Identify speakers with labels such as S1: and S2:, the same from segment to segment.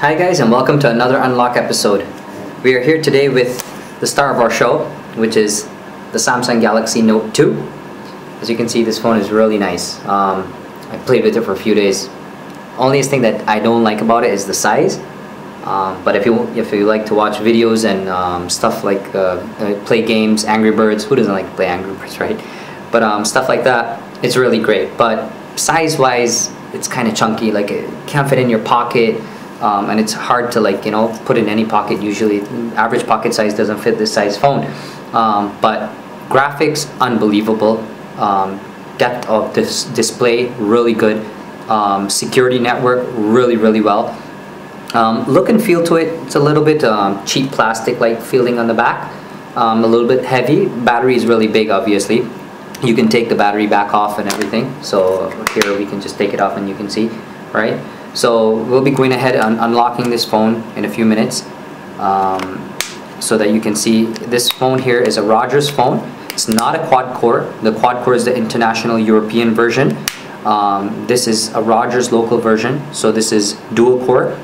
S1: Hi guys, and welcome to another Unlock episode. We are here today with the star of our show, which is the Samsung Galaxy Note 2. As you can see, this phone is really nice. I played with it for a few days. Only thing that I don't like about it is the size. But if you like to watch videos and stuff like play games, Angry Birds, who doesn't like to play Angry Birds, right? But stuff like that, it's really great. But size-wise, it's kind of chunky. Like it can't fit in your pocket. And it's hard to put in any pocket. Usually average pocket size doesn't fit this size phone, but graphics unbelievable, depth of this display really good, security network really well. Look and feel to it, it's a little bit cheap plastic like feeling on the back, a little bit heavy. Battery is really big. Obviously you can take the battery back off and everything, so here we can just take it off and you can see, right? So we'll be going ahead and unlocking this phone in a few minutes, so that you can see this phone here is a Rogers phone. It's not a quad core. The quad core is the international European version. This is a Rogers local version, so this is dual core.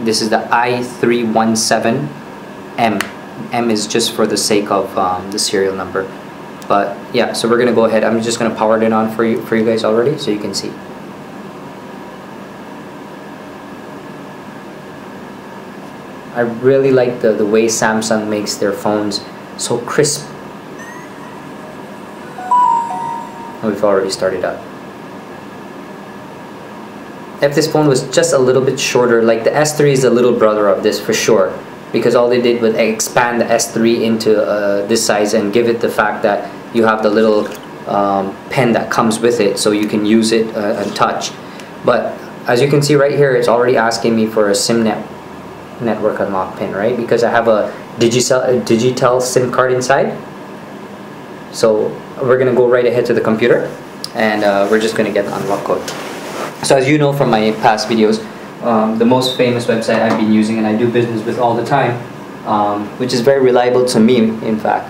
S1: This is the I317M. M is just for the sake of the serial number. But yeah, so we're gonna go ahead. I'm just gonna power it on for you guys already, so you can see. I really like the way Samsung makes their phones so crisp. We've already started up. If this phone was just a little bit shorter, like the S3 is the little brother of this for sure, because all they did was expand the S3 into this size and give it the fact that you have the little pen that comes with it, so you can use it and touch. But as you can see right here, it's already asking me for a network unlock pin, right? Because I have a Digitel SIM card inside. So we're gonna go right ahead to the computer, and we're just gonna get the unlock code. So as you know from my past videos, the most famous website I've been using and I do business with all the time, which is very reliable to me, in fact.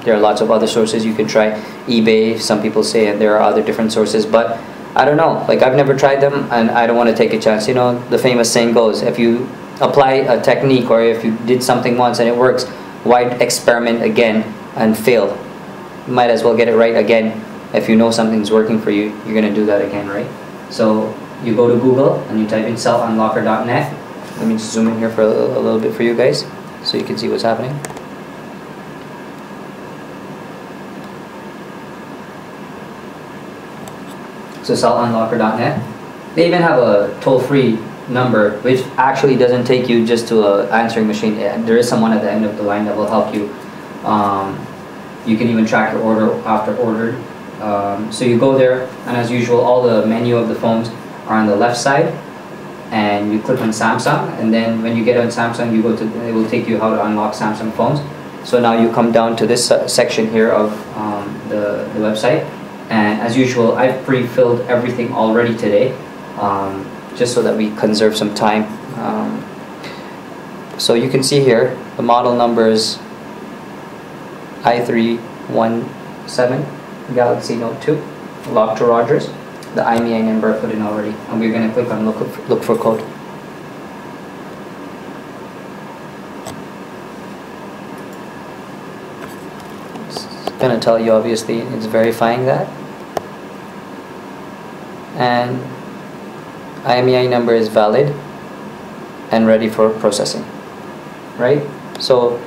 S1: There are lots of other sources you can try. eBay, some people say, and there are other different sources, but I don't know, like I've never tried them and I don't want to take a chance. You know, the famous saying goes, if you apply a technique or if you did something once and it works, why experiment again and fail? You might as well get it right again. If you know something's working for you, you're gonna do that again, right? So you go to Google and you type in selfunlocker.net. Let me just zoom in here for a little bit for you guys so you can see what's happening. So selfunlocker.net. They even have a toll-free number, which actually doesn't take you just to an answering machine. There is someone at the end of the line that will help you. You can even track your order after ordered. So you go there, and as usual, all the menu of the phones are on the left side, and you click on Samsung, and then when you get on Samsung, you go to, it will take you how to unlock Samsung phones. So now you come down to this section here of the website, and as usual, I've pre-filled everything already today, just so that we conserve some time. So you can see here the model numbers I317 Galaxy Note 2, locked to Rogers. The IMEI number I put in already, and we're going to click on look for code. It's going to tell you, obviously, it's verifying that. And IMEI number is valid and ready for processing, right? So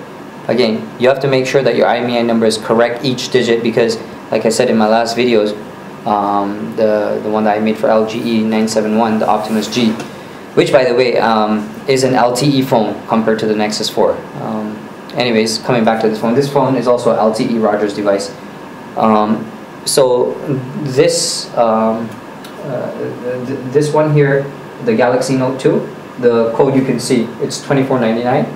S1: again, you have to make sure that your IMEI number is correct each digit, because like I said in my last videos, the one that I made for LGE 971, the Optimus G, which by the way is an LTE phone compared to the Nexus 4. Anyways, coming back to this phone is also an LTE Rogers device. So this this one here, the Galaxy Note 2, the code you can see, it's $24.99.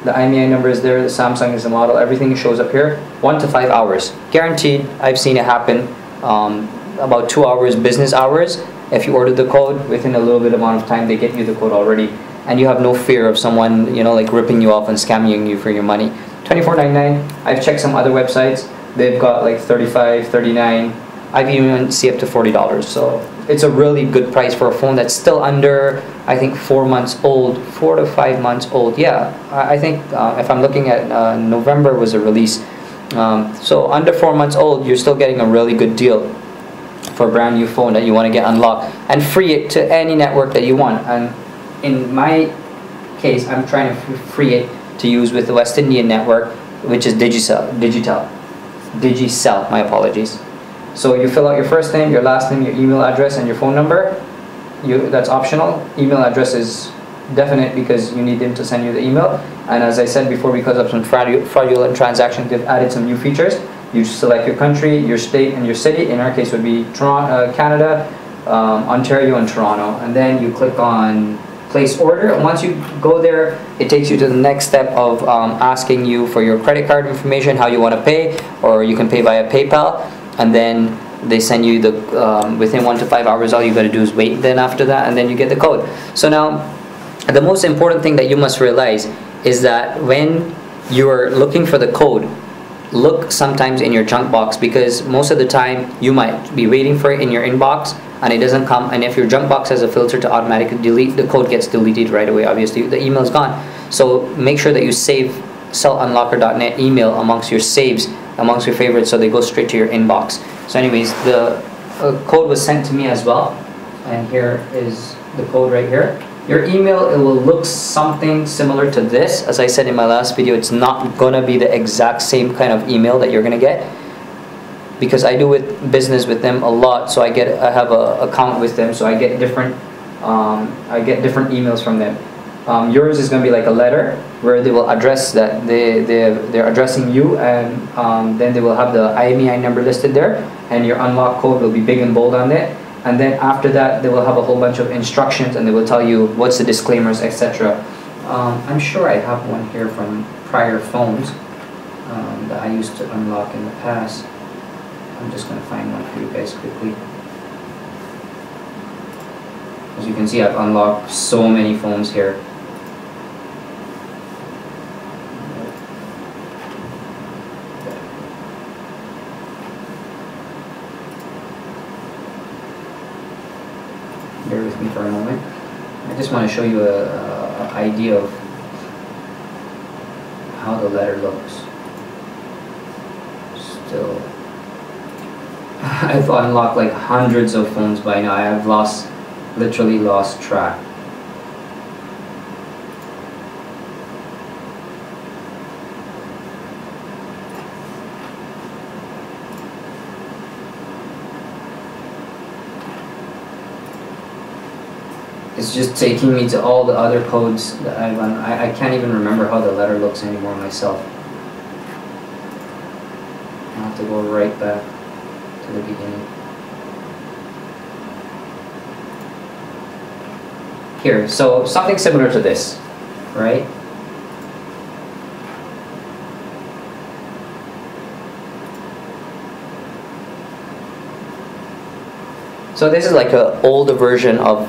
S1: The IMEI number is there, the Samsung is the model, everything shows up here. 1 to 5 hours. Guaranteed, I've seen it happen. About 2 hours, business hours. If you order the code, within a little bit amount of time, they get you the code already. And you have no fear of someone, like ripping you off and scamming you for your money. $24.99. I've checked some other websites. They've got like $35, $39. I've even seen up to $40. So it's a really good price for a phone that's still under, I think, 4 months old, 4 to 5 months old. Yeah, I think if I'm looking at November was a release. So under 4 months old, you're still getting a really good deal for a brand new phone that you want to get unlocked and free it to any network that you want. And in my case, I'm trying to free it to use with the West Indian network, which is Digicel, my apologies. So you fill out your first name, your last name, your email address, and your phone number. That's optional. Email address is definite because you need them to send you the email. And as I said before, because of some fraudulent transactions, they've added some new features. You select your country, your state, and your city. In our case would be Toronto, Canada, Ontario, and Toronto. And then you click on place order. And once you go there, it takes you to the next step of asking you for your credit card information, how you want to pay, or you can pay via PayPal. And then they send you the within 1 to 5 hours. All you got to do is wait. Then after that, and then you get the code. So now, the most important thing that you must realize is that when you are looking for the code, look sometimes in your junk box, because most of the time you might be waiting for it in your inbox and it doesn't come. And if your junk box has a filter to automatically delete, the code gets deleted right away. Obviously, the email is gone. So make sure that you save cellunlocker.net email amongst your saves, amongst your favorites, so they go straight to your inbox. So anyways, the code was sent to me as well, and here is the code right here. Your email, it will look something similar to this. As I said in my last video, it's not gonna be the exact same kind of email that you're gonna get, because I do business with them a lot. So I have a account with them, so I get different emails from them. Yours is gonna be like a letter where they will address that they're addressing you, and then they will have the IMEI number listed there, and your unlock code will be big and bold on it. And then after that, they will have a whole bunch of instructions, and they will tell you what's the disclaimers, etc. I'm sure I have one here from prior phones that I used to unlock in the past. I'm just going to find one for you guys quickly. As you can see, I've unlocked so many phones here. Bear with me for a moment. I just want to show you an idea of how the letter looks. Still, I've unlocked like hundreds of phones by now. I've literally lost track. It's just taking me to all the other codes that I've I can't even remember how the letter looks anymore myself. I'll have to go right back to the beginning. Here, so something similar to this, right? So this is like an older version of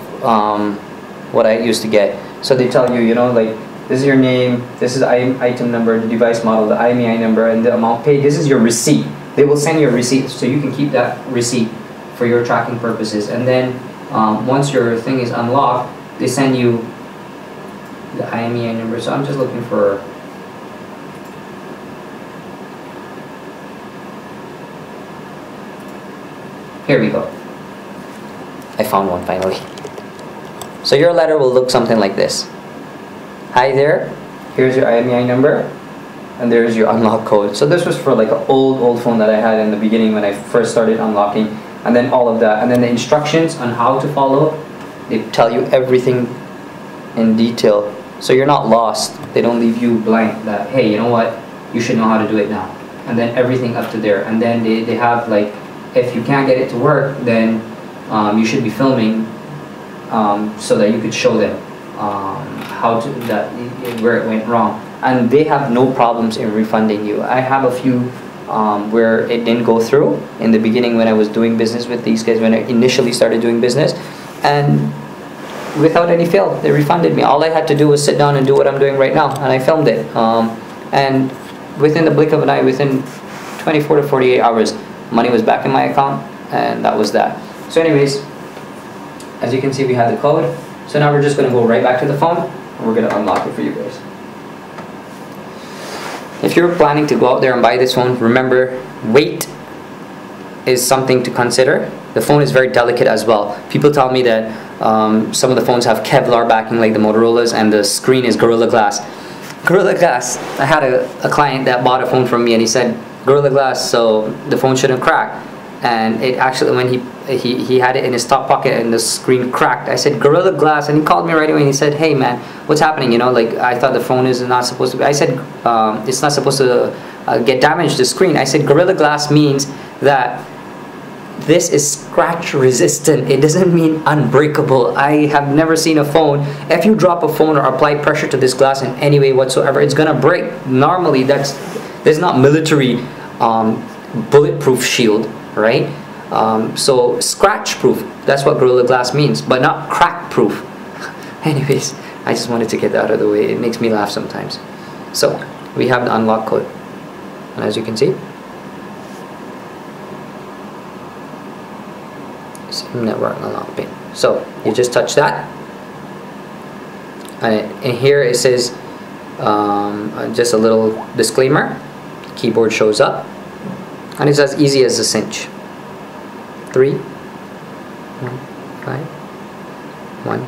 S1: what I used to get. So they tell you, you know, like, this is your name, this is item number, the device model, the IMEI number, and the amount paid. This is your receipt. They will send you a receipt, so you can keep that receipt for your tracking purposes. And then once your thing is unlocked, they send you the IMEI number. So I'm just looking for... Here we go. I found one finally. So your letter will look something like this. Hi there, here's your IMEI number, and there's your unlock code. So this was for like an old phone that I had in the beginning when I first started unlocking, and then all of that, and then the instructions on how to follow. They tell you everything in detail, so you're not lost. They don't leave you blank that, hey, you know what, you should know how to do it now. And then everything up to there. And then they have like, if you can't get it to work, then you should be filming so that you could show them where it went wrong. And they have no problems in refunding you. I have a few where it didn't go through in the beginning when I was doing business with these guys, when I initially started doing business, and without any fail, they refunded me. All I had to do was sit down and do what I'm doing right now, and I filmed it. And within the blink of an eye, within 24 to 48 hours, money was back in my account, and that was that. So anyways, as you can see, we have the code. So now we're just going to go right back to the phone, and we're going to unlock it for you guys. If you're planning to go out there and buy this phone, remember, weight is something to consider. The phone is very delicate as well. People tell me that some of the phones have Kevlar backing like the Motorola's, and the screen is Gorilla Glass. Gorilla Glass. I had a client that bought a phone from me, and he said Gorilla Glass, so the phone shouldn't crack. And it actually, when he had it in his top pocket and the screen cracked, I said Gorilla Glass, and he called me right away and he said, hey man, what's happening? You know, like, I thought the phone is not supposed to be. I said it's not supposed to get damaged, the screen. I said Gorilla Glass means that this is scratch resistant. It doesn't mean unbreakable. I have never seen a phone, if you drop a phone or apply pressure to this glass in any way whatsoever, it's gonna break. Normally there's not military bulletproof shield, right? So scratch proof, that's what Gorilla Glass means, but not crack proof. Anyways, I just wanted to get that out of the way. It makes me laugh sometimes. So we have the unlock code, and as you can see, SIM network unlock pin. So you just touch that, and in here it says just a little disclaimer. Keyboard shows up, and it's as easy as a cinch. 3, 1, 5, 1,